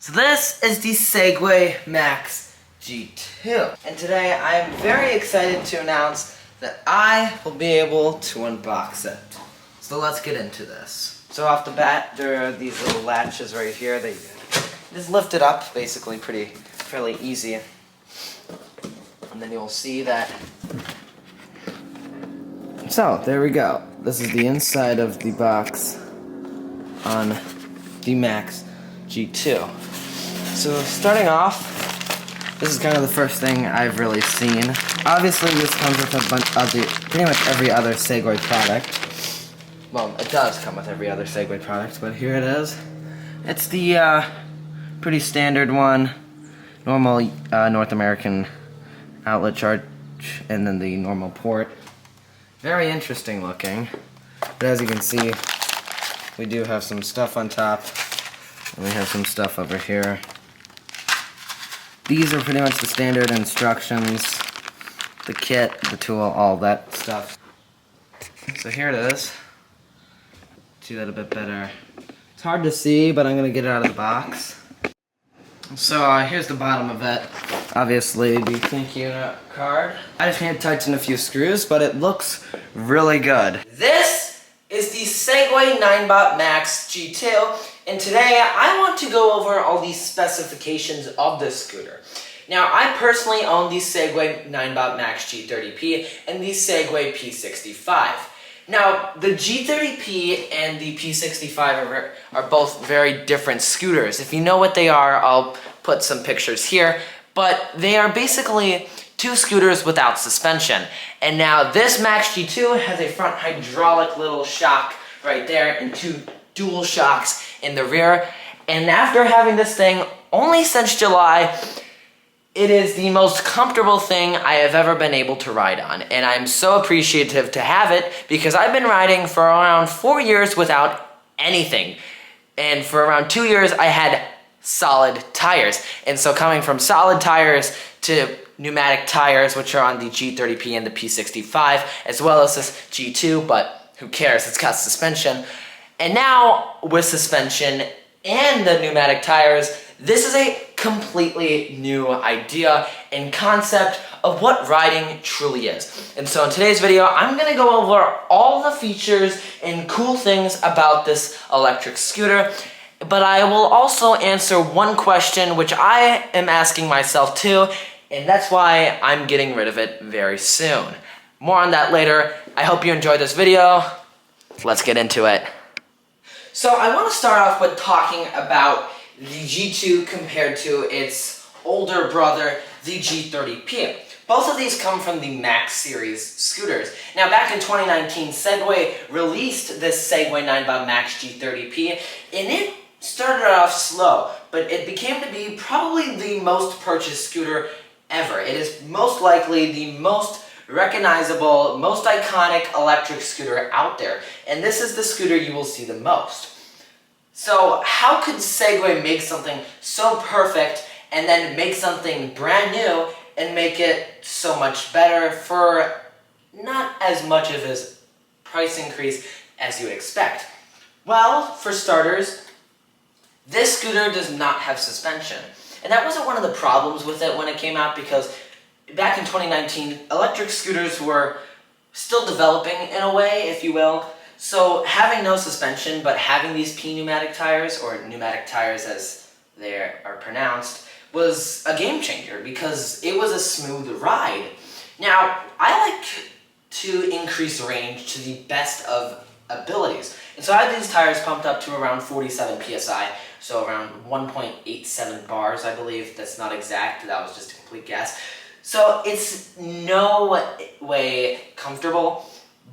So this is the Segway Max G2. And today I am very excited to announce that I will be able to unbox it. So let's get into this. So off the bat, there are these little latches right here that you just lift it up, basically fairly easy. And then you'll see that. So there we go. This is the inside of the box on the Max G2. So starting off, this is kind of the first thing I've really seen. Obviously this comes with a bunch of pretty much every other Segway product. Well, it does come with every other Segway product, but here it is. It's the pretty standard one, normal North American outlet charge, and then the normal port. Very interesting looking, but as you can see, we do have some stuff on top, and we have some stuff over here. These are pretty much the standard instructions, the kit, the tool, all that stuff. So here it is. See that a bit better. It's hard to see, but I'm going to get it out of the box. So here's the bottom of it. Obviously the thank you card. I just need to tighten a few screws, but it looks really good. This is the Segway Max G2, and today I want to go over all the specifications of this scooter. Now, I personally own the Segway Max G30P and the Segway P65. Now, the G30P and the P65 are both very different scooters. If you know what they are, I'll put some pictures here, but they are basically two scooters without suspension. And now this Max G2 has a front hydraulic little shock right there and two dual shocks in the rear. And after having this thing only since July, it is the most comfortable thing I have ever been able to ride on. And I'm so appreciative to have it because I've been riding for around 4 years without anything. And for around 2 years, I had solid tires. And so coming from solid tires to pneumatic tires, which are on the G30P and the P65, as well as this G2, but who cares, it's got suspension. And now, with suspension and the pneumatic tires, this is a completely new idea and concept of what riding truly is. And so in today's video, I'm gonna go over all the features and cool things about this electric scooter, but I will also answer one question which I am asking myself too, and that's why I'm getting rid of it very soon. More on that later. I hope you enjoyed this video. Let's get into it. So I want to start off with talking about the G2 compared to its older brother, the G30P. Both of these come from the Max series scooters. Now back in 2019, Segway released this Segway Max G30P, and it started off slow, but it became to be probably the most purchased scooter ever. It is most likely the most recognizable, most iconic electric scooter out there, and this is the scooter you will see the most. So how could Segway make something so perfect and then make something brand new and make it so much better for not as much of a price increase as you would expect? Well, for starters, this scooter does not have suspension. And that wasn't one of the problems with it when it came out, because back in 2019, electric scooters were still developing in a way, if you will. So having no suspension, but having these P pneumatic tires, or pneumatic tires as they are pronounced, was a game changer because it was a smooth ride. Now, I like to increase range to the best of abilities. And so I had these tires pumped up to around 47 PSI, so around 1.87 bars, I believe. That's not exact, that was just a complete guess. So it's no way comfortable.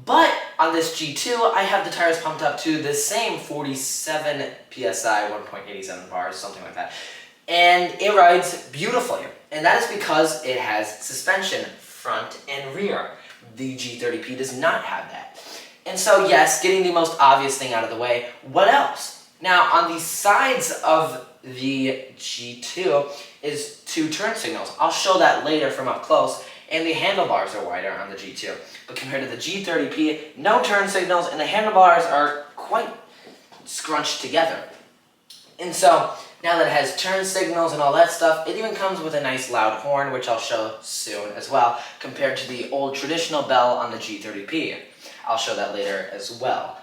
But on this G2, I have the tires pumped up to the same 47 PSI, 1.87 bars, something like that. And it rides beautifully. And that is because it has suspension, front and rear. The G30P does not have that. And so yes, getting the most obvious thing out of the way, what else? Now on the sides of the G2 is two turn signals. I'll show that later from up close. And the handlebars are wider on the G2. But compared to the G30P, no turn signals, and the handlebars are quite scrunched together. And so Now that it has turn signals and all that stuff, it even comes with a nice loud horn, which I'll show soon as well, compared to the old traditional bell on the G30P. I'll show that later as well.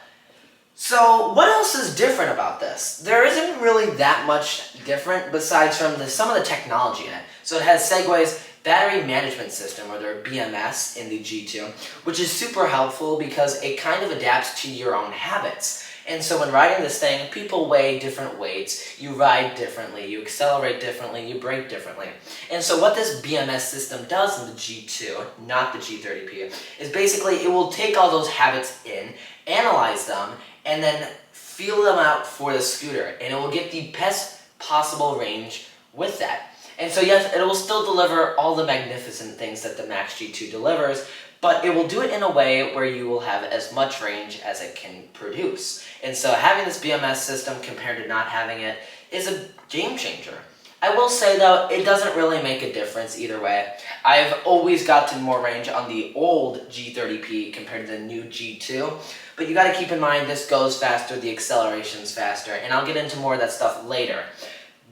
So what else is different about this? There isn't really that much different besides from some of the technology in it. So it has Segway's battery management system, or their BMS, in the G2, which is super helpful because it kind of adapts to your own habits. And so when riding this thing, people weigh different weights, you ride differently, you accelerate differently, you brake differently. And so what this BMS system does in the G2, not the G30P, is basically it will take all those habits in, analyze them, and then feel them out for the scooter. And it will get the best possible range with that. And so yes, it will still deliver all the magnificent things that the Max G2 delivers, but it will do it in a way where you will have as much range as it can produce. And so having this BMS system compared to not having it is a game changer. I will say though, it doesn't really make a difference either way. I've always gotten more range on the old G30P compared to the new G2, but you gotta keep in mind this goes faster, the acceleration's faster, and I'll get into more of that stuff later.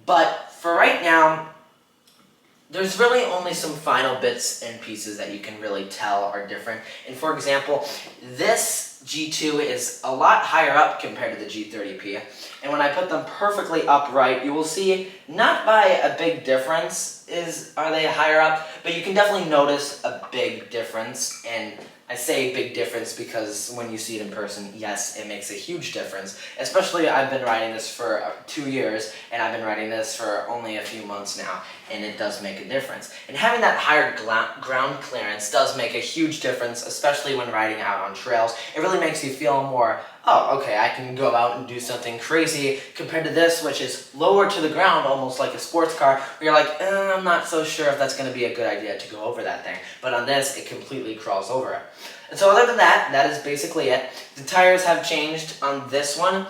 But for right now, there's really only some final bits and pieces that you can really tell are different. And for example, this G2 is a lot higher up compared to the G30P. And when I put them perfectly upright, you will see, not by a big difference are they higher up, but you can definitely notice a big difference. And I say big difference because when you see it in person, yes, it makes a huge difference. Especially I've been riding this for 2 years, and I've been riding this for only a few months now, and it does make a difference. And having that higher ground clearance does make a huge difference, especially when riding out on trails. It really makes you feel more, oh, okay, I can go out and do something crazy, compared to this, which is lower to the ground, almost like a sports car, where you're like, I'm not so sure if that's going to be a good idea to go over that thing. But on this, it completely crawls over it. And so other than that, that is basically it. The tires have changed on this one,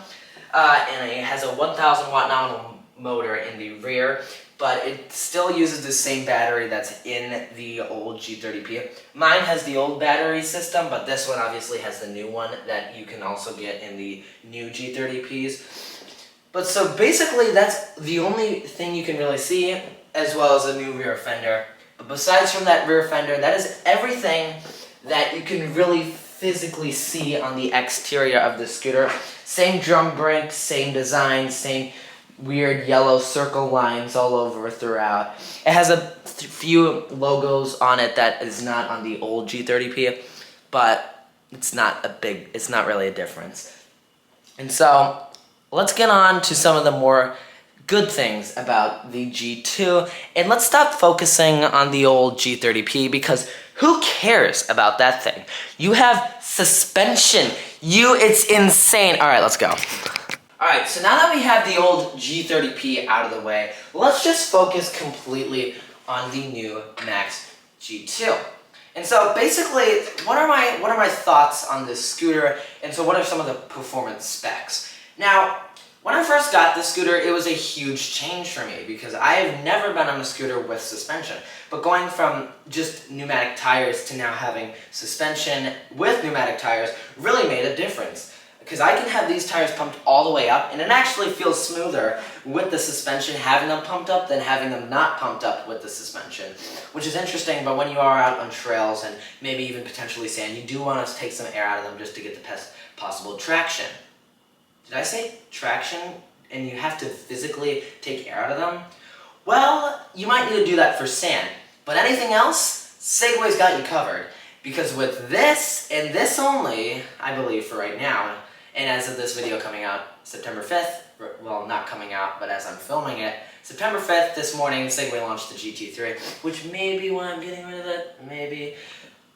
and it has a 1,000 watt nominal motor in the rear, but it still uses the same battery that's in the old G30P. Mine has the old battery system, but this one obviously has the new one that you can also get in the new G30Ps. But so basically that's the only thing you can really see, as well as a new rear fender. But besides from that rear fender, that is everything that you can really physically see on the exterior of the scooter. Same drum brakes, same design, same weird yellow circle lines all over throughout. It has a few logos on it that is not on the old G30P, but it's not really a difference. And so let's get on to some of the more good things about the G2, and let's stop focusing on the old G30P because who cares about that thing? You have suspension. It's insane. All right, let's go. All right, so now that we have the old G30P out of the way, let's just focus completely on the new Max G2. And so basically, what are my thoughts on this scooter, and so what are some of the performance specs? Now, when I first got this scooter, it was a huge change for me because I have never been on a scooter with suspension. But going from just pneumatic tires to now having suspension with pneumatic tires really made a difference. Because I can have these tires pumped all the way up, and it actually feels smoother with the suspension having them pumped up than having them not pumped up with the suspension. Which is interesting, but when you are out on trails and maybe even potentially sand, you do want to take some air out of them just to get the best possible traction. Did I say traction and you have to physically take air out of them? Well, you might need to do that for sand, but anything else, Segway's got you covered. Because with this, and this only, I believe for right now, and as of this video coming out September 5th, well, not coming out, but as I'm filming it, September 5th, this morning, Segway launched the GT3, which may be why I'm getting rid of it, maybe.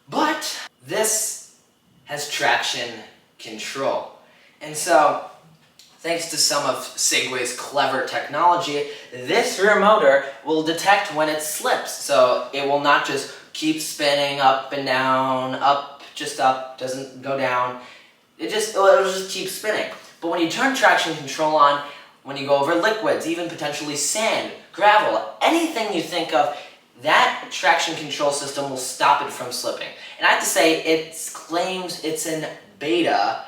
But this has traction control. And so, thanks to some of Segway's clever technology, this rear motor will detect when it slips. So it will not just keep spinning up and down, up, doesn't go down. It'll just keep spinning. But when you turn traction control on, when you go over liquids, even potentially sand, gravel, anything you think of, that traction control system will stop it from slipping. And I have to say, it claims it's in beta,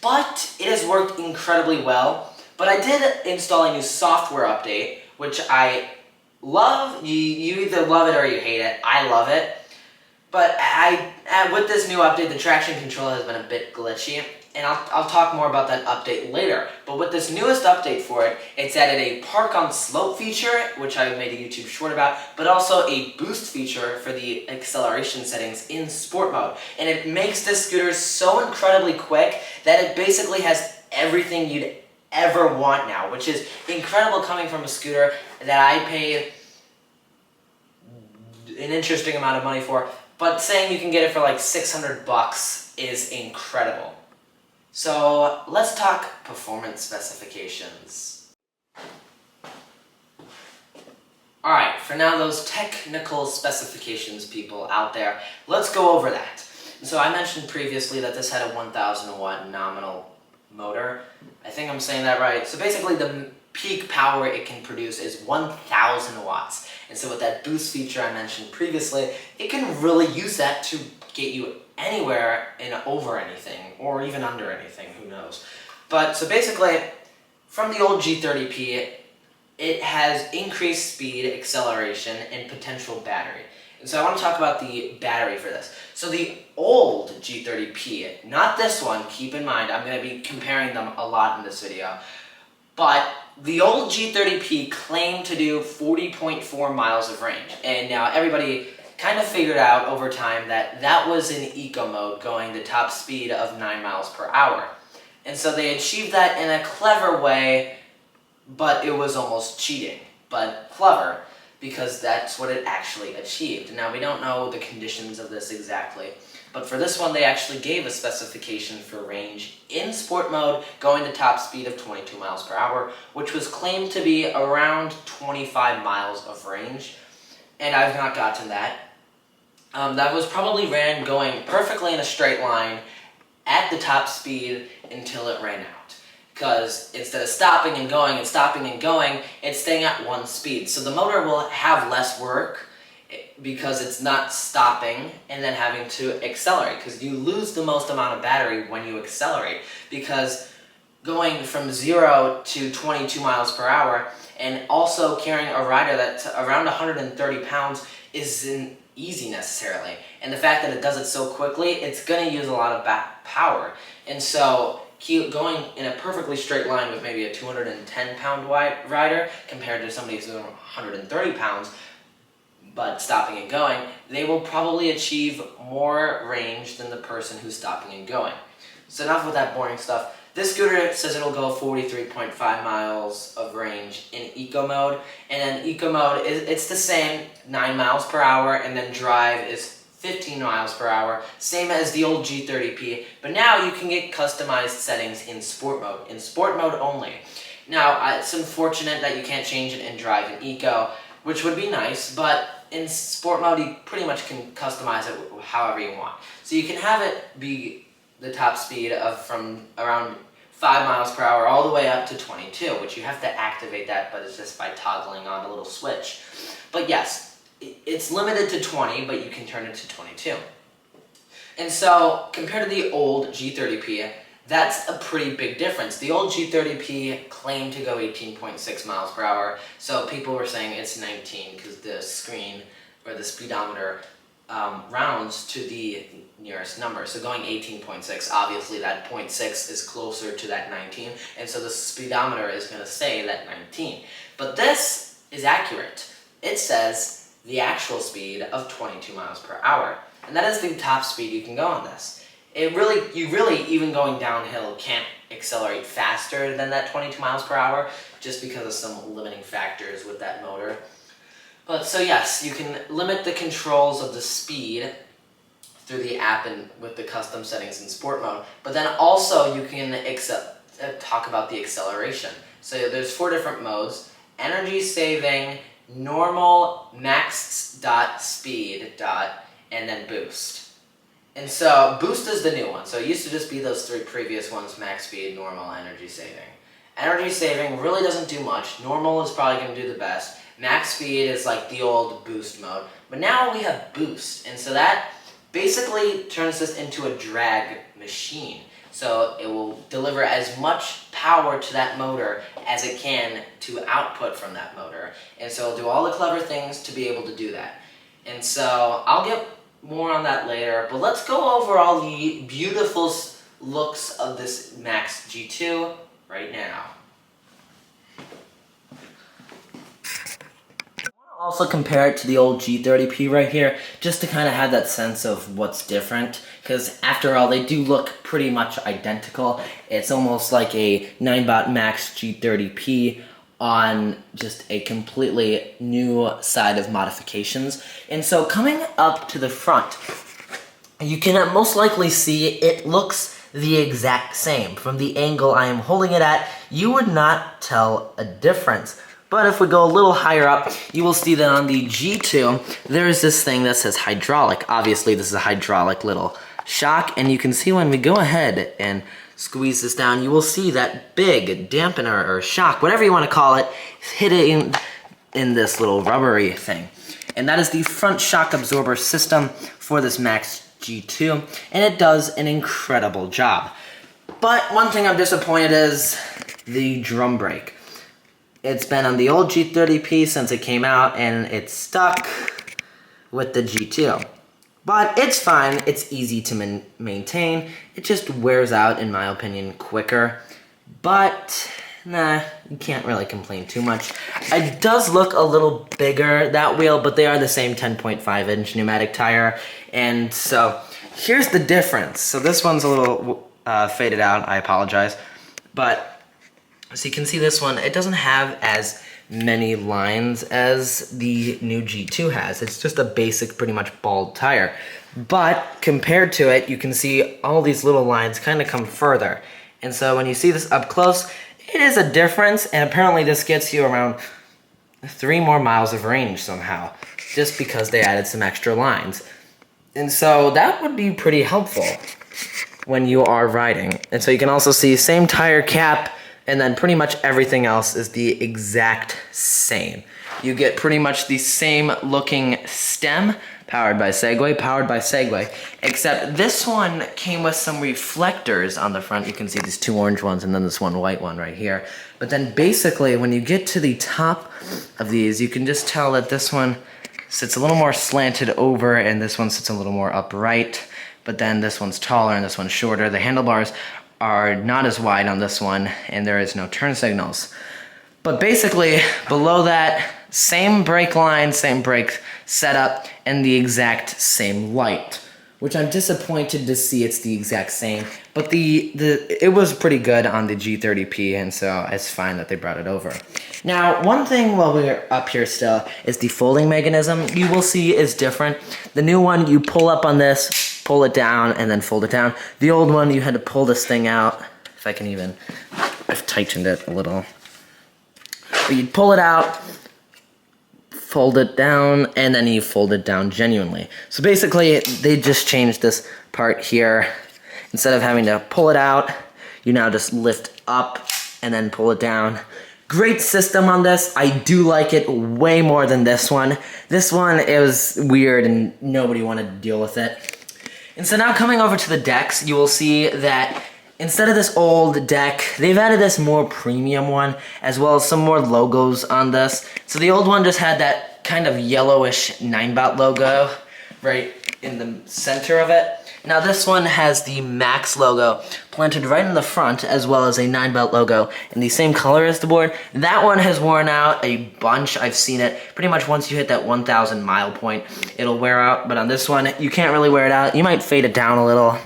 but it has worked incredibly well But I did install a new software update, which I love. You either love it or you hate it. I love it. But with this new update, the traction control has been a bit glitchy, and I'll talk more about that update later. But with this newest update for it, it's added a park on slope feature, which I made a YouTube short about, but also a boost feature for the acceleration settings in sport mode. And it makes this scooter so incredibly quick that it basically has everything you'd ever want now, which is incredible coming from a scooter that I paid an interesting amount of money for. But saying you can get it for like $600 is incredible. So let's talk performance specifications. Alright, for now those technical specifications people out there, let's go over that. So I mentioned previously that this had a 1000 watt nominal motor. I think I'm saying that right. So basically the peak power it can produce is 1000 watts. And so with that boost feature I mentioned previously, it can really use that to get you anywhere and over anything, or even under anything, who knows. But so basically, from the old G30P, it has increased speed, acceleration, and potential battery. And so I want to talk about the battery for this. So the old G30P, not this one, keep in mind, I'm going to be comparing them a lot in this video, but the old G30P claimed to do 40.4 miles of range. And now everybody kind of figured out over time that that was in eco mode, going the top speed of 9 miles per hour. And so they achieved that in a clever way, but it was almost cheating, but clever, because that's what it actually achieved. Now we don't know the conditions of this exactly, but for this one they actually gave a specification for range in sport mode going to top speed of 22 miles per hour, which was claimed to be around 25 miles of range, and I've not gotten that. That was probably ran going perfectly in a straight line at the top speed until it ran out. Because instead of stopping and going and stopping and going, it's staying at one speed. So the motor will have less work because it's not stopping and then having to accelerate, because you lose the most amount of battery when you accelerate, because going from 0 to 22 miles per hour and also carrying a rider that's around 130 pounds isn't easy necessarily. And the fact that it does it so quickly, it's going to use a lot of power. And so going in a perfectly straight line with maybe a 210 pound rider compared to somebody who's doing 130 pounds but stopping and going, they will probably achieve more range than the person who's stopping and going. So enough with that boring stuff. This scooter says it'll go 43.5 miles of range in eco mode, and then eco mode, it's the same, 9 miles per hour, and then drive is 15 miles per hour, same as the old G30P, but now you can get customized settings in sport mode only. Now, it's unfortunate that you can't change it in drive and eco, which would be nice, but in sport mode you pretty much can customize it however you want. So you can have it be the top speed of from around 5 miles per hour all the way up to 22, which you have to activate that, but it's just by toggling on the little switch. But yes, it's limited to 20, but you can turn it to 22. And so, compared to the old G30P, that's a pretty big difference. The old G30P claimed to go 18.6 miles per hour, so people were saying it's 19 because the screen, or the speedometer, rounds to the nearest number. So going 18.6, obviously that 0.6 is closer to that 19, and so the speedometer is going to say that 19. But this is accurate. It says the actual speed of 22 miles per hour, and that is the top speed you can go on this. You really, even going downhill, can't accelerate faster than that 22 miles per hour, just because of some limiting factors with that motor. But so yes, you can limit the controls of the speed through the app and with the custom settings in sport mode, but then also you can talk about the acceleration. So there's 4 different modes: energy saving, normal, max speed, and then boost. And so boost is the new one. So it used to just be those 3 previous ones: max speed, normal, energy saving. Energy saving really doesn't do much. Normal is probably going to do the best. Max speed is like the old boost mode. But now we have boost. And so that basically turns this into a drag machine. so it will deliver as much power to that motor as it can to output from that motor. And so it'll do all the clever things to be able to do that. And so I'll get more on that later, but let's go over all the beautiful looks of this Max G2 right now. Also compare it to the old G30P right here, just to kind of have that sense of what's different, because after all, they do look pretty much identical. It's almost like a 9-bot Max G30P on just a completely new side of modifications. And so coming up to the front, you can most likely see it looks the exact same. From the angle I am holding it at, you would not tell a difference. But if we go a little higher up, you will see that on the G2, there's this thing that says hydraulic. Obviously, this is a hydraulic little shock, and you can see when we go ahead and squeeze this down, you will see that big dampener or shock, whatever you want to call it, hidden in this little rubbery thing. And that is the front shock absorber system for this Max G2, and it does an incredible job. But one thing I'm disappointed is the drum brake. It's been on the old G30P since it came out, and it's stuck with the G2. But it's fine, it's easy to maintain. It just wears out, in my opinion, quicker. But, nah, you can't really complain too much. It does look a little bigger, that wheel, but they are the same 10.5-inch pneumatic tire. And so, here's the difference. So this one's a little faded out, I apologize. But so you can see this one, it doesn't have as many lines as the new G2 has. It's just a basic, pretty much bald tire. But compared to it, you can see all these little lines kind of come further. And so when you see this up close, it is a difference, and apparently this gets you around 3 more miles of range somehow, just because they added some extra lines. And so that would be pretty helpful when you are riding. And so you can also see same tire cap, and then pretty much everything else is the exact same. You get pretty much the same looking stem, powered by Segway, except this one came with some reflectors on the front. You can see these 2 orange ones and then this one white one right here. But then basically when you get to the top of these, you can just tell that this one sits a little more slanted over and this one sits a little more upright. But then this one's taller and this one's shorter. The handlebars are not as wide on this one, and there is no turn signals. But basically, below that, same brake line, same brake setup, and the exact same light, which I'm disappointed to see it's the exact same, but it was pretty good on the G30P, and so it's fine that they brought it over. Now, one thing while we're up here still is the folding mechanism. You will see is different. The new one, you pull up on this, pull it down, and then fold it down. The old one, you had to pull this thing out. If I can even, I've tightened it a little. But you'd pull it out, fold it down, and then you fold it down genuinely. So basically, they just changed this part here. Instead of having to pull it out, you now just lift up and then pull it down. Great system on this. I do like it way more than this one. This one, it was weird and nobody wanted to deal with it. And so now coming over to the decks, you will see that instead of this old deck, they've added this more premium one, as well as some more logos on this. So the old one just had that kind of yellowish 9-bot logo right in the center of it. Now this one has the Max logo planted right in the front, as well as a 9-bot logo in the same color as the board. That one has worn out a bunch. I've seen it pretty much once you hit that 1,000 mile point, it'll wear out. But on this one, you can't really wear it out. You might fade it down a little,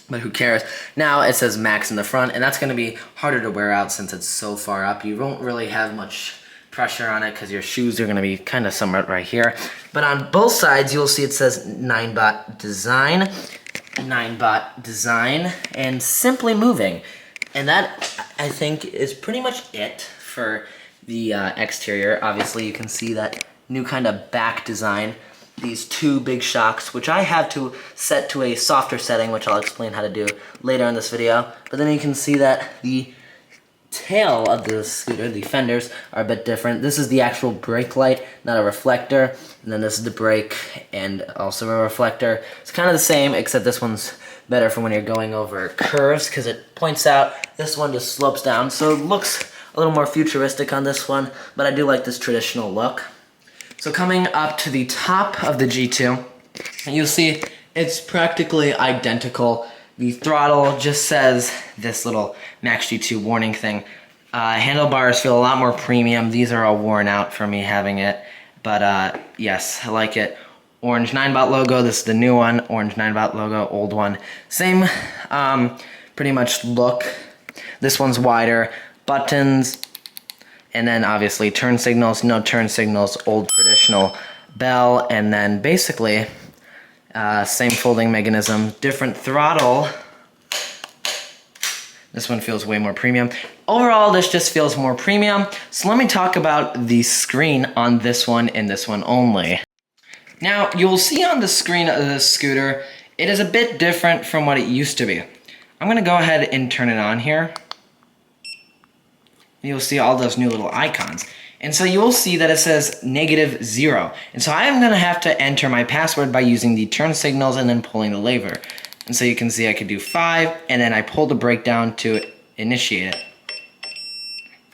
but who cares? Now it says Max in the front, and that's going to be harder to wear out since it's so far up. You won't really have much pressure on it because your shoes are going to be kind of somewhere right here. But on both sides, you'll see it says 9-bot design. 9-bot design and simply moving, and that I think is pretty much it for the exterior. Obviously you can see that new kind of back design, these 2 big shocks, which I have to set to a softer setting, which I'll explain how to do later in this video. But then you can see that the tail of the scooter, the fenders, are a bit different. This is the actual brake light, not a reflector. And then this is the brake and also a reflector. It's kind of the same, except this one's better for when you're going over curves because it points out. This one just slopes down, so it looks a little more futuristic on this one, but I do like this traditional look. So coming up to the top of the G2, you'll see it's practically identical. The throttle just says this little Max G2 warning thing. Handlebars feel a lot more premium. These are all worn out for me having it, but yes, I like it. Orange 9-bot logo, this is the new one. Orange 9-bot logo, old one. Same pretty much look. This one's wider. Buttons, and then obviously turn signals, no turn signals, old traditional bell, and then basically same folding mechanism, different throttle. This one feels way more premium. Overall, this just feels more premium. So let me talk about the screen on this one and this one only. Now, you'll see on the screen of this scooter, it is a bit different from what it used to be. I'm gonna go ahead and turn it on here. You'll see all those new little icons. And so you will see that it says -0. And so I am gonna have to enter my password by using the turn signals and then pulling the lever. And so you can see I could do 5, and then I pull the brake down to initiate it.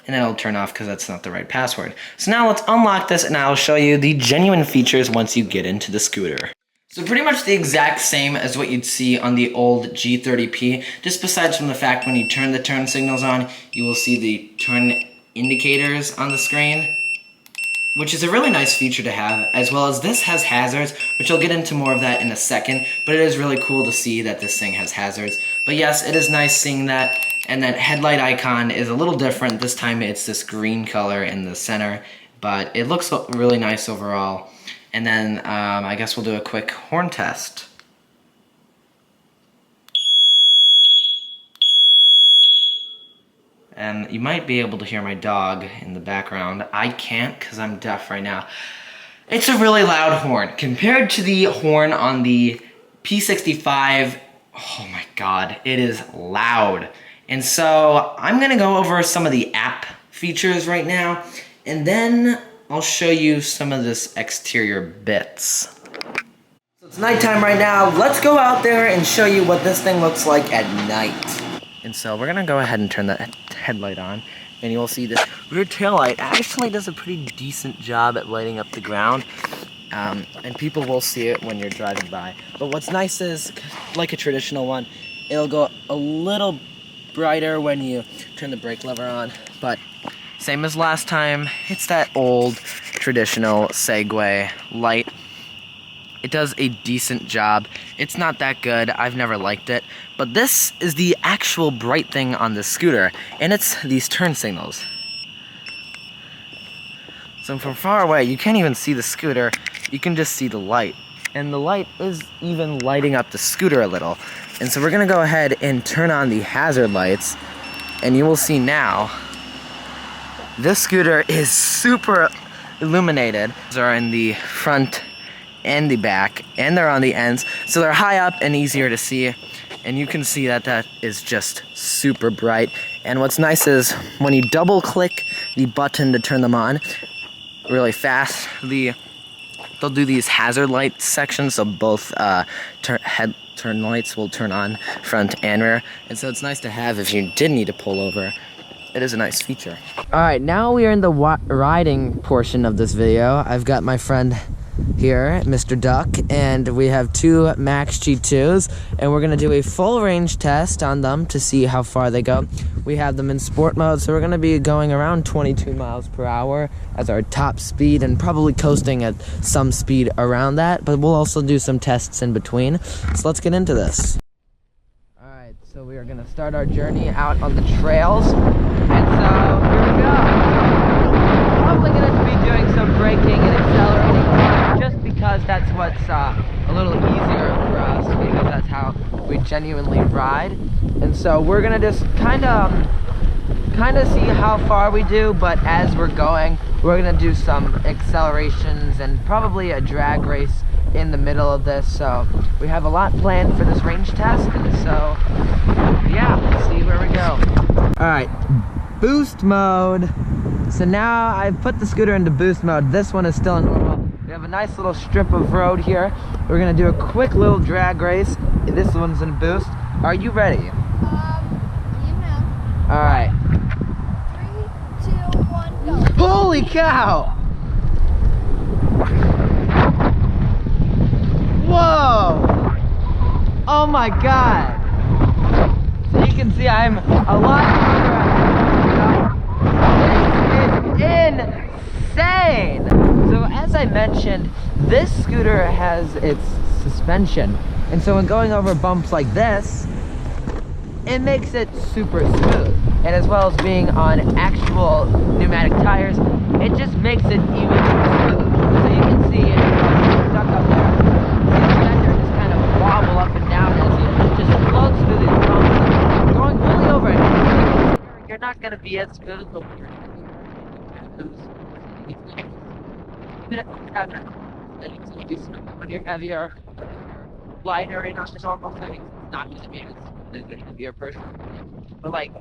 And then it'll turn off because that's not the right password. So now let's unlock this and I'll show you the genuine features once you get into the scooter. So pretty much the exact same as what you'd see on the old G30P, just besides from the fact when you turn the turn signals on, you will see the turn indicators on the screen, which is a really nice feature to have, as well as this has hazards, which I'll get into more of that in a second, but it is really cool to see that this thing has hazards. But yes, it is nice seeing that. And that headlight icon is a little different. This time it's this green color in the center, but it looks really nice overall. And then I guess we'll do a quick horn test. And you might be able to hear my dog in the background. I can't because I'm deaf right now. It's a really loud horn. Compared to the horn on the P65, oh my god, it is loud. And so I'm gonna go over some of the app features right now, and then I'll show you some of this exterior bits. So it's nighttime right now. Let's go out there and show you what this thing looks like at night. And so we're gonna go ahead and turn that headlight on, and you'll see this rear tail light actually does a pretty decent job at lighting up the ground. And people will see it when you're driving by. But what's nice is, like a traditional one, it'll go a little brighter when you turn the brake lever on, but same as last time, it's that old traditional Segway light. It does a decent job. It's not that good, I've never liked it, but this is the actual bright thing on the scooter, and it's these turn signals. So from far away, you can't even see the scooter, you can just see the light. And the light is even lighting up the scooter a little. And so we're gonna go ahead and turn on the hazard lights, and you will see now, this scooter is super illuminated. These are in the front and the back, and they're on the ends, so they're high up and easier to see. And you can see that that is just super bright. And what's nice is when you double click the button to turn them on really fast, they'll do these hazard light sections, so both turn lights will turn on front and rear, and so it's nice to have if you did need to pull over. It is a nice feature. Alright, now we are in the riding portion of this video. I've got my friend here, Mr. Duck, and we have 2 Max G2s, and we're gonna do a full range test on them to see how far they go. We have them in sport mode, so we're gonna be going around 22 miles per hour as our top speed, and probably coasting at some speed around that, but we'll also do some tests in between. So let's get into this. Alright, so we are gonna start our journey out on the trails, and so here we go. Probably gonna be doing some braking and accelerating just because that's what's a little easier for us, because that's how we genuinely ride. And so we're gonna just kind of see how far we do, but as we're going, we're gonna do some accelerations and probably a drag race in the middle of this. So we have a lot planned for this range test, and so yeah, let's see where we go. All right, boost mode. So now I've put the scooter into boost mode. This one is still in normal. We have a nice little strip of road here. We're gonna do a quick little drag race. This one's in boost. Are you ready? You know. All right. 3, 2, 1, go. Holy cow! Whoa! Oh my god! So you can see I'm a lot further ahead. This is insane! So as I mentioned, this scooter has its suspension. And so when going over bumps like this, it makes it super smooth. And as well as being on actual pneumatic tires, it just makes it even smooth. So you can see it stuck up there. See the fender just kind of wobble up and down as it just floats through these bumps. Going fully over it, you're not going to be as smooth, but when you're heavier, lighter, and on the normal thing, it's not going to be as heavier person. But like,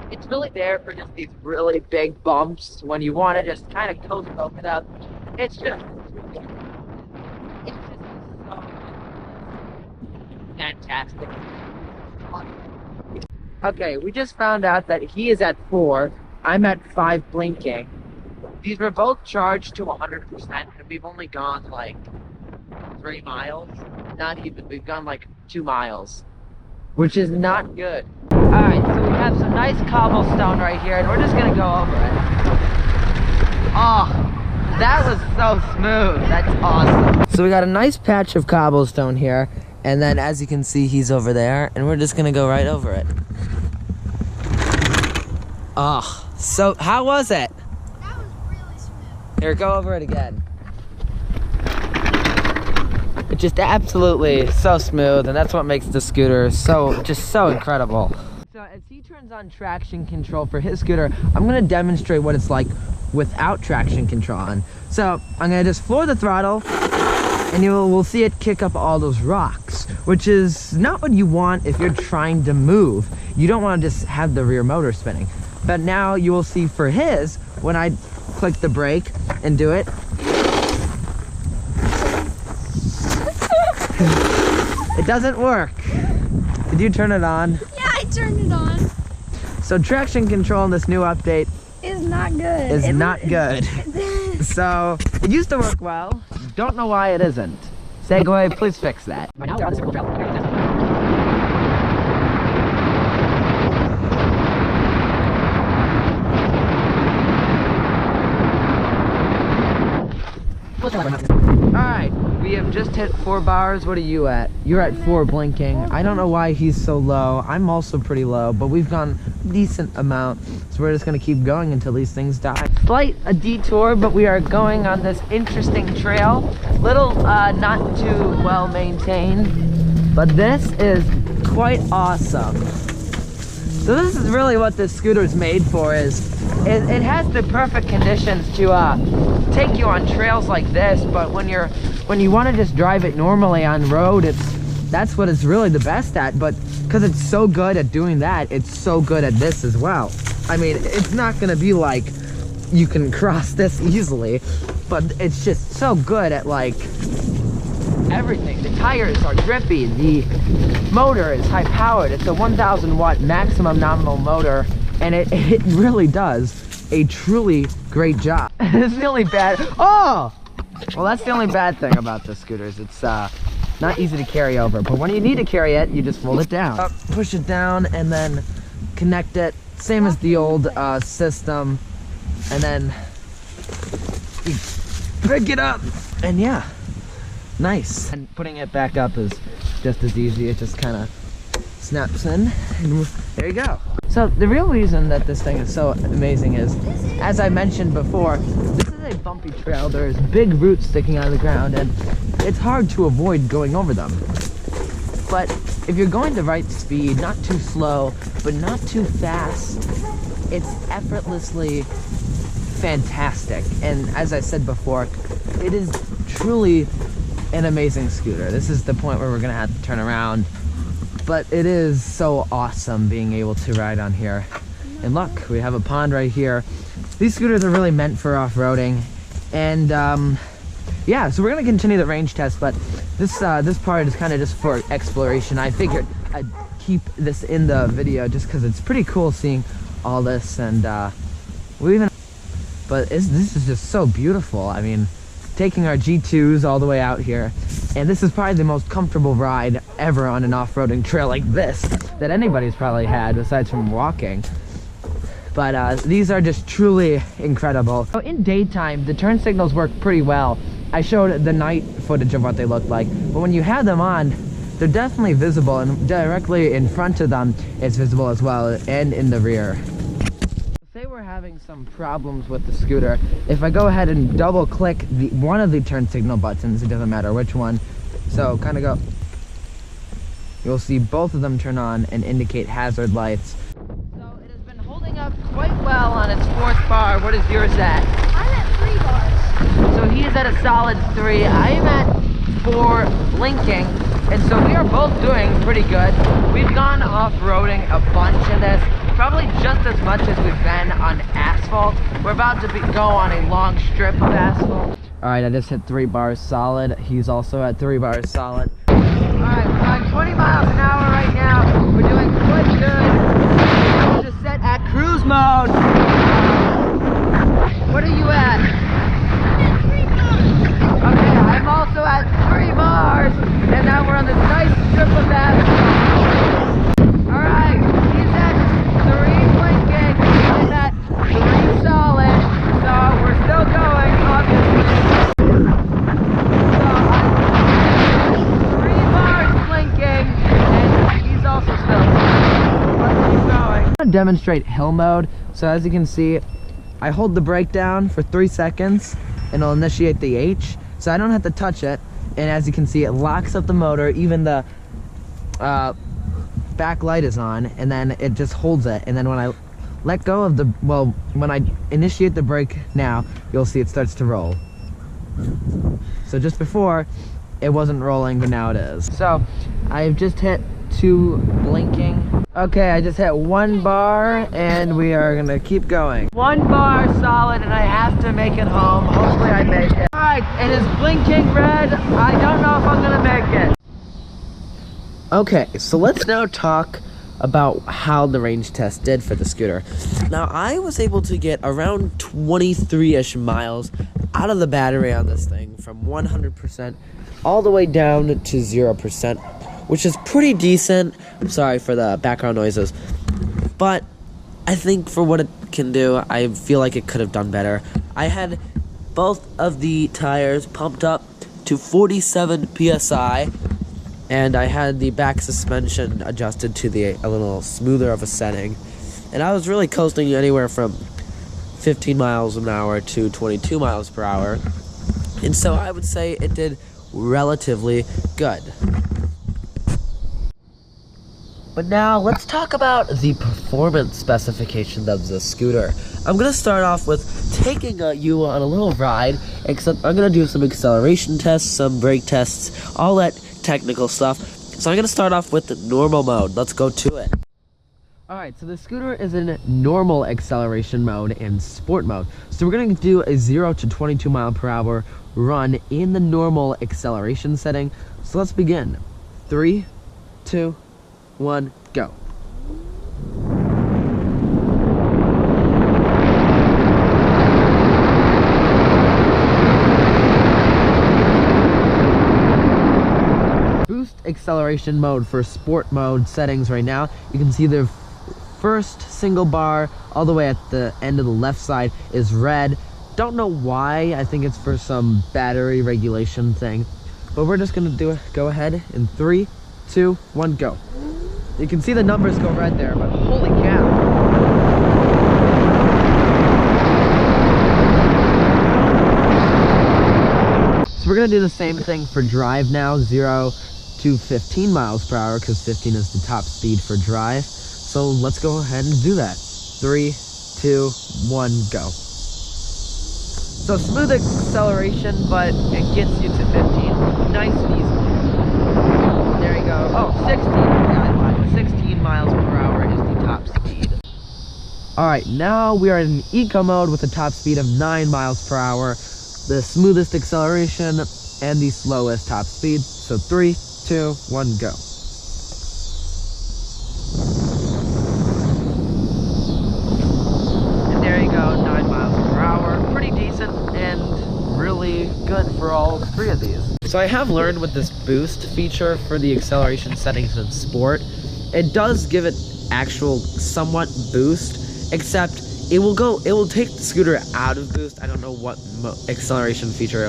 it's really there for just these really big bumps when you want to just kind of coast over it up. It's just so fantastic. Okay, we just found out that he is at 4, I'm at 5 blinking. These were both charged to 100%, and we've only gone like 3 miles. Not even, we've gone like 2 miles, which is not good. Alright, so we have some nice cobblestone right here, and we're just gonna go over it. Oh, that was so smooth. That's awesome. So we got a nice patch of cobblestone here, and then as you can see, he's over there, and we're just gonna go right over it. Oh, so how was it? That was really smooth. Here, go over it again. It's just absolutely so smooth, and that's what makes the scooter so incredible. So as he turns on traction control for his scooter, I'm gonna demonstrate what it's like without traction control on. So I'm gonna just floor the throttle, and we'll see it kick up all those rocks, which is not what you want if you're trying to move. You don't want to just have the rear motor spinning. But now you will see for his, when I click the brake and do it, it doesn't work. Did you turn it on? Yeah, I turned it on. So traction control in this new update It's not good. is not good. So it used to work well. Don't know why it isn't. Segway, please fix that. Right now we're on the circle trail. Alright, we have just hit 4 bars. What are you at? You're at 4 blinking. I don't know why he's so low. I'm also pretty low, but we've gone a decent amount. So we're just gonna keep going until these things die. Slight a detour, but we are going on this interesting trail. Little not too well maintained, but this is quite awesome. So this is really what this scooter is made for. It has the perfect conditions to take you on trails like this, but when you want to just drive it normally on road, that's what it's really the best at. But because it's so good at doing that, it's so good at this as well. I mean, it's not gonna be like you can cross this easily, but it's just so good at like everything. The tires are grippy, the motor is high powered. It's a 1,000 watt maximum nominal motor, and it really does a truly great job. It's the only bad, well, that's the only bad thing about the scooters. It's not easy to carry over, but when you need to carry it, you just fold it down. Push it down and then connect it, same as the old system, and then you pick it up, and yeah, nice. And putting it back up is just as easy. It just kind of snaps in, and there you go. So the real reason that this thing is so amazing is, as I mentioned before, this is a bumpy trail. There's big roots sticking out of the ground, and it's hard to avoid going over them. But if you're going the right speed, not too slow, but not too fast, it's effortlessly fantastic. And as I said before, it is truly an amazing scooter. This is the point where we're gonna have to turn around, but it is so awesome being able to ride on here. And look, we have a pond right here. These scooters are really meant for off-roading, And yeah, so we're gonna continue the range test, but this part is kind of just for exploration. I figured I'd keep this in the video just because it's pretty cool seeing all this, and this is just so beautiful. I mean, taking our G2s all the way out here, and this is probably the most comfortable ride ever on an off-roading trail like this that anybody's probably had aside from walking. But these are just truly incredible. So in daytime, the turn signals work pretty well. I showed the night footage of what they look like, but when you have them on, they're definitely visible, and directly in front of them, it's visible as well, and in the rear. Say we're having some problems with the scooter. If I go ahead and double click one of the turn signal buttons, it doesn't matter which one, so kind of go, you'll see both of them turn on and indicate hazard lights. So it has been holding up quite well on its 4th bar. What is yours at? I'm at 3 bars. So he is at a solid 3. I am at 4 blinking, and so we are both doing pretty good. We've gone off-roading a bunch in this, probably just as much as we've been on asphalt. We're about to go on a long strip of asphalt. Alright, I just hit 3 bars solid. He's also at 3 bars solid. Alright, we're going 20 miles an hour right now. We're doing quite good. We're just set at cruise mode. What are you at? Okay, I'm also at 3 bars, and now we're on this nice strip of asphalt. Alright, he's at 3 blinking, I'm at 3 solid, so we're still going, obviously. So I'm 3 bars blinking, and he's also still. Let's keep going. I'm gonna demonstrate hill mode, so as you can see, I hold the brake down for 3 seconds, and it'll initiate the H. So I don't have to touch it, and as you can see, it locks up the motor. Even the back light is on, and then it just holds it. And then when I let go of when I initiate the brake now, you'll see it starts to roll. So just before, it wasn't rolling, but now it is. So I've just hit 2 blinking. Okay, I just hit 1 bar, and we are gonna keep going. 1 bar solid, and I have to make it home. Hopefully I make it. Alright, it is blinking red. I don't know if I'm gonna make it. Okay, so let's now talk about how the range test did for the scooter. Now, I was able to get around 23-ish miles out of the battery on this thing, from 100% all the way down to 0%. Which is pretty decent. I'm sorry for the background noises, but I think for what it can do, I feel like it could have done better. I had both of the tires pumped up to 47 psi, and I had the back suspension adjusted to a little smoother of a setting, and I was really coasting anywhere from 15 miles an hour to 22 miles per hour, and so I would say it did relatively good. But now, let's talk about the performance specifications of the scooter. I'm going to start off with taking you on a little ride, except I'm going to do some acceleration tests, some brake tests, all that technical stuff. So I'm going to start off with the normal mode. Let's go to it. Alright, so the scooter is in normal acceleration mode and sport mode. So we're going to do a 0 to 22 mile per hour run in the normal acceleration setting. So let's begin. 3, 2, 1, go. Boost acceleration mode for sport mode settings right now. You can see the first single bar all the way at the end of the left side is red. Don't know why. I think it's for some battery regulation thing. But we're just gonna go ahead in 3, 2, 1, go. You can see the numbers go red there, but holy cow. So we're gonna do the same thing for drive now, 0 to 15 miles per hour, because 15 is the top speed for drive. So let's go ahead and do that. 3, 2, 1, go. So smooth acceleration, but it gets you to 15. Nice and easy. There you go. Oh, 16 miles per hour is the top speed. Alright, now we are in eco mode with a top speed of 9 miles per hour. the smoothest acceleration, and the slowest top speed. So 3, 2, 1, go. And there you go, 9 miles per hour. Pretty decent and really good for all 3 of these. So I have learned with this boost feature for the acceleration settings in sport, it does give it actual somewhat boost, except it will take the scooter out of boost. I don't know what acceleration feature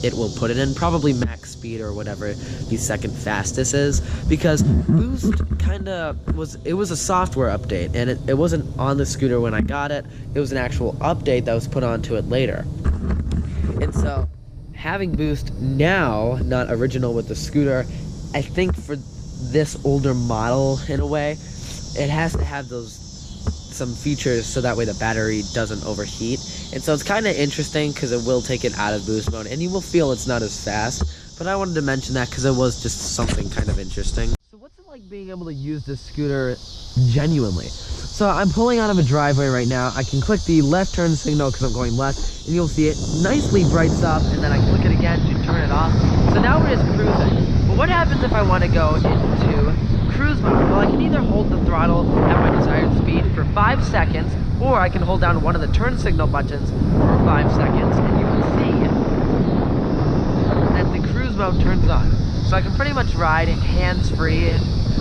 it will put it in, probably max speed or whatever the second fastest is, because boost it was a software update, and it wasn't on the scooter when I got it. It was an actual update that was put onto it later. And so having boost now, not original with the scooter, I think for this older model, in a way, it has to have some features so that way the battery doesn't overheat. And so it's kind of interesting because it will take it out of boost mode and you will feel it's not as fast, but I wanted to mention that because it was just something kind of interesting. So what's it like being able to use this scooter genuinely? So I'm pulling out of a driveway right now. I can click the left turn signal because I'm going left, and you'll see it nicely brights up, and then I click it again to turn it off. So now we're just cruising. But what happens if I want to go into cruise mode? Well, I can either hold the throttle at my desired speed for 5 seconds, or I can hold down one of the turn signal buttons for 5 seconds, and you will see that the cruise mode turns on. So I can pretty much ride hands-free.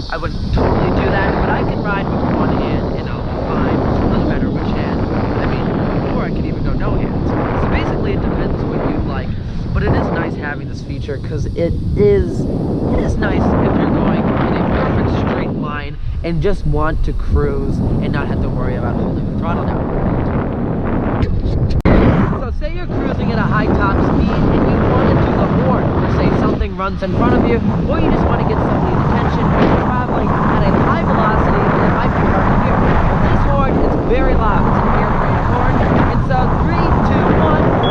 I wouldn't totally do that, but I can ride with one hand and I'll be fine. Doesn't matter which hand. I mean, or I could even go no hands. So basically it depends what you like. But it is nice having this feature because it is nice if you're going in a perfect straight line and just want to cruise and not have to worry about holding the throttle down. So say you're cruising at a high top speed and you want to do the horn, or say something runs in front of you, or you just want to get somebody's attention when you're traveling at a high velocity and it might be hard to hear. This horn is very loud. It's an airplane horn. And so 3, 2, 1.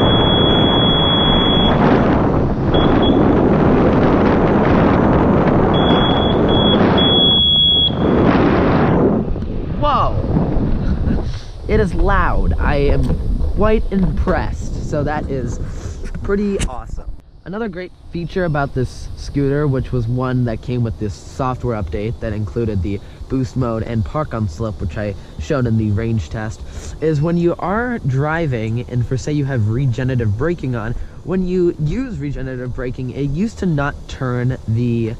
Whoa! It is loud. I am quite impressed. So that is pretty awesome. Another great feature about this scooter, which was one that came with this software update that included the boost mode and park on slip, which I showed in the range test, is when you are driving and for say you have regenerative braking on, when you use regenerative braking, it used to not turn the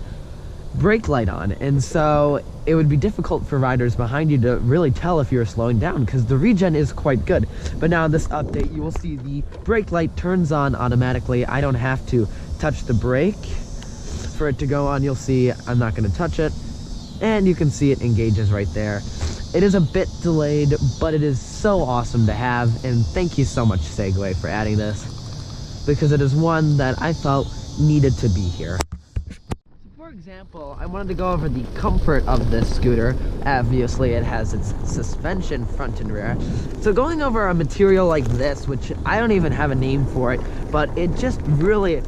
brake light on, and so it would be difficult for riders behind you to really tell if you're slowing down because the regen is quite good. But now in this update you will see the brake light turns on automatically. I don't have to touch the brake for it to go on. You'll see I'm not going to touch it, and you can see it engages right there. It is a bit delayed, but it is so awesome to have, and thank you so much Segway for adding this, because it is one that I felt needed to be here. For example, I wanted to go over the comfort of this scooter. Obviously, it has its suspension front and rear. So going over a material like this, which I don't even have a name for it, but it just really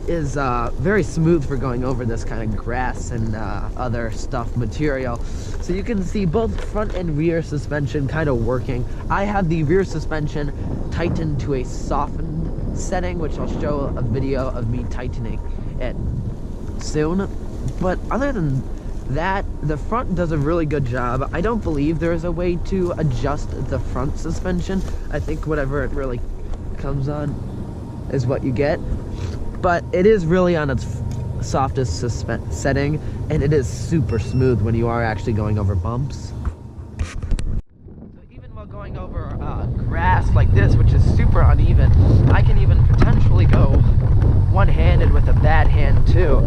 is very smooth for going over this kind of grass and other stuff material. So you can see both front and rear suspension kind of working. I have the rear suspension tightened to a softened setting, which I'll show a video of me tightening it soon. But other than that, the front does a really good job. I don't believe there is a way to adjust the front suspension. I think whatever it really comes on is what you get. But it is really on its softest setting, and it is super smooth when you are actually going over bumps. So even while going over grass like this, which is super uneven, I can even potentially go one-handed with a bad hand too,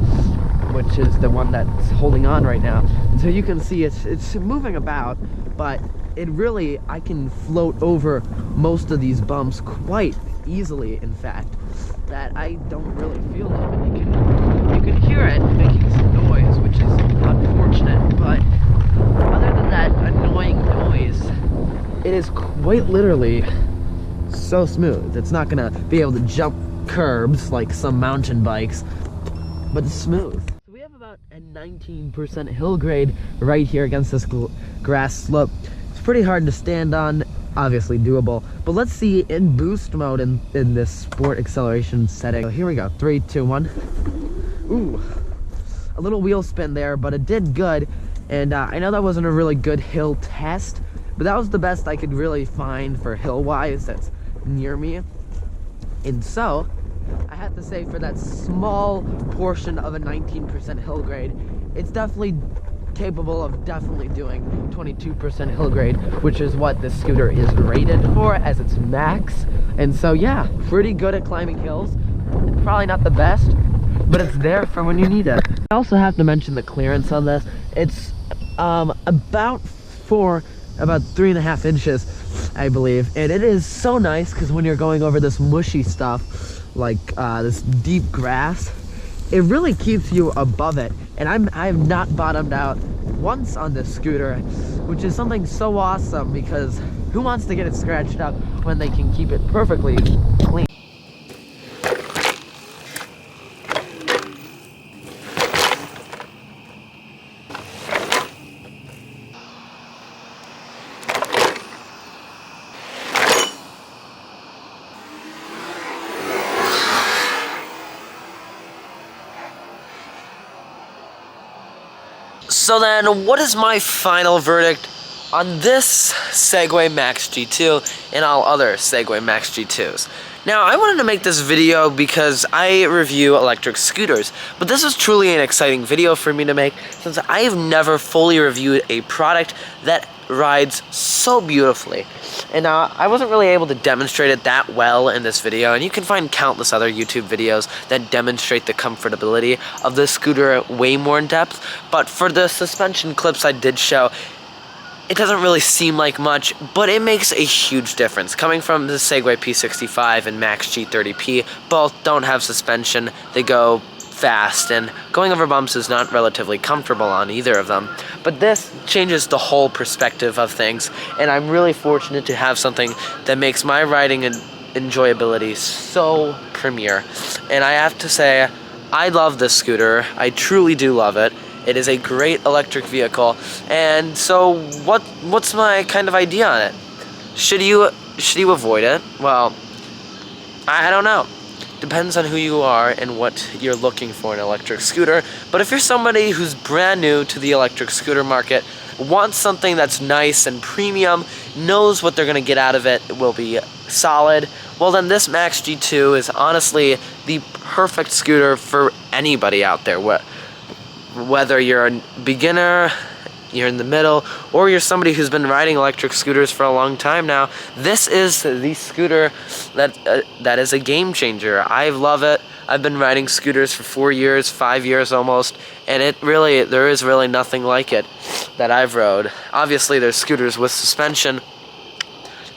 which is the one that's holding on right now. And so you can see it's moving about, but it really, I can float over most of these bumps quite easily, in fact, that I don't really feel them. You can hear it making some noise, which is unfortunate, but other than that annoying noise, it is quite literally so smooth. It's not gonna be able to jump curbs like some mountain bikes, but it's smooth. So we have about a 19% hill grade right here against this grass slope. It's pretty hard to stand on, obviously doable. But let's see in boost mode in this sport acceleration setting. So here we go, 3, 2, 1. Ooh, a little wheel spin there, but it did good. And I know that wasn't a really good hill test, but that was the best I could really find for hill-wise that's near me. And so, I have to say, for that small portion of a 19% hill grade, it's definitely capable of doing 22% hill grade, which is what this scooter is rated for as its max. And so yeah, pretty good at climbing hills. Probably not the best, but it's there for when you need it. I also have to mention the clearance on this. It's about 3.5 inches, I believe, and it is so nice because when you're going over this mushy stuff like this deep grass, it really keeps you above it. And I have not bottomed out once on this scooter, which is something so awesome, because who wants to get it scratched up when they can keep it perfectly clean? So then, what is my final verdict on this Segway Max G2 and all other Segway Max G2s? Now, I wanted to make this video because I review electric scooters, but this is truly an exciting video for me to make since I have never fully reviewed a product that rides so beautifully. And I wasn't really able to demonstrate it that well in this video, and you can find countless other YouTube videos that demonstrate the comfortability of this scooter way more in depth. But for the suspension clips I did show, it doesn't really seem like much, but it makes a huge difference. Coming from the Segway P65 and Max G30P, both don't have suspension. They go fast, and going over bumps is not relatively comfortable on either of them. But this changes the whole perspective of things, and I'm really fortunate to have something that makes my riding and enjoyability so premier. And I have to say, I love this scooter. I truly do love it. It is a great electric vehicle, and so what's my kind of idea on it? Should you avoid it? Well, I don't know. Depends on who you are and what you're looking for in an electric scooter. But if you're somebody who's brand new to the electric scooter market, wants something that's nice and premium, knows what they're gonna get out of it, will be solid, well then this Max G2 is honestly the perfect scooter for anybody out there. Whether you're a beginner, you're in the middle, or you're somebody who's been riding electric scooters for a long time now, this is the scooter that is a game changer. I love it. I've been riding scooters for 4 years, 5 years almost, and there is really nothing like it that I've rode. Obviously there's scooters with suspension,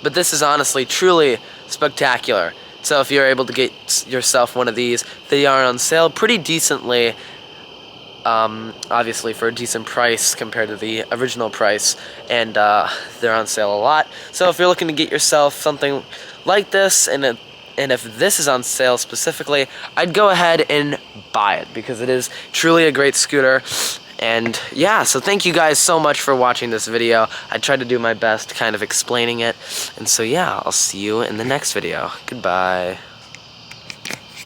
but this is honestly truly spectacular. So if you're able to get yourself one of these, they are on sale pretty decently. Obviously for a decent price compared to the original price, and they're on sale a lot. So if you're looking to get yourself something like this, and if this is on sale specifically, I'd go ahead and buy it because it is truly a great scooter. And yeah, so thank you guys so much for watching this video. I tried to do my best kind of explaining it, and so yeah, I'll see you in the next video. Goodbye.